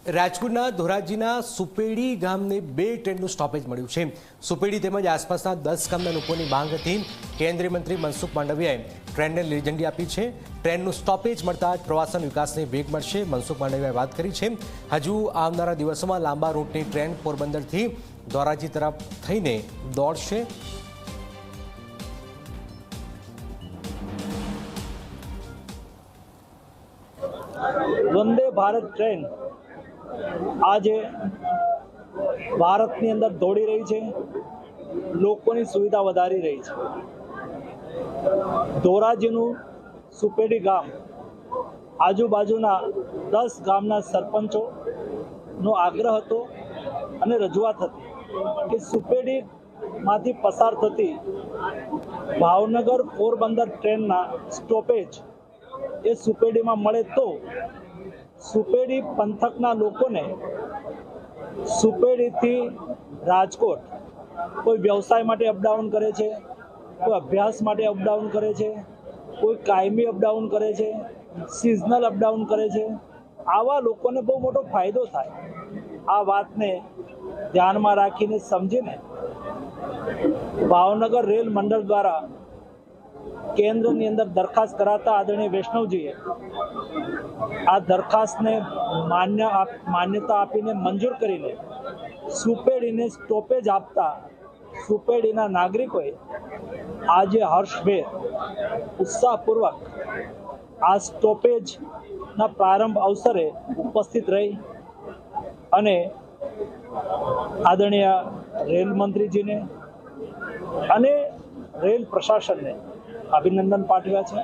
રાજકોટના ધોરાજીના સુપેડી ગામને 2 ટ્રેનનું સ્ટોપેજ મળ્યું છે। સુપેડી તેમજ આસપાસના 10 ગામના લોકોની માંગ હતી। કેન્દ્રીય મંત્રી મનસુખ માંડવિયાએ ટ્રેનને લીલી ઝંડી આપી છે। ટ્રેનનું સ્ટોપેજ મળતા જ પ્રવાસન વિકાસને વેગ મળશે। મનસુખ માંડવિયાએ વાત કરી છે। હજુ આવનારા દિવસોમાં લાંબા રૂટની ટ્રેન પોરબંદરથી ધોરાજી તરફ થઈને દોડશે। वंदे भारत ट्रेन आज भारतनी अंदर दौड़ी रही है, लोकोनी सुविधा वधारी रही है। धोराजीनु सुपेडी गाम आजुबाजुना 10 गामना सरपंचो नो आग्रह हतो अने रजूआत हती कि सुपेडी मांथी पसार थती भावनगर पोरबंदर ट्रेनना स्टॉपेज ए सुपेडी में मळे तो सुपेडी पंथकना लोकोने सुपेडी थी राजकोट कोई व्यवसाय माटे अपडाउन करे छे, कोई अभ्यास माटे अपडाउन करे छे, कोई कायमी अपडाउन करे छे, सीजनल अपडाउन करे छे। आवा लोकोने बहु मोटो फायदो थाय। आ वातने ध्यानमां राखीने समजीने भावनगर रेल मंडल द्वारा केन्द्र ની અંદર દરખાસ્ત કરાતા આદરણીય વૈષ્ણવજીએ આ દરખાસ્તને માન્યતા આપીને મંજૂર કરીને સુપેડીને સ્ટોપેજ આપતા સુપેડીના નાગરિકોએ આજે હર્ષભેર ઉત્સાહપૂર્વક આ સ્ટોપેજના પ્રારંભ અવસરે ઉપસ્થિત રહી અને આદરણીય રેલ મંત્રીજીને અને રેલ પ્રશાસનને अभिनंदन पाठव्या छे।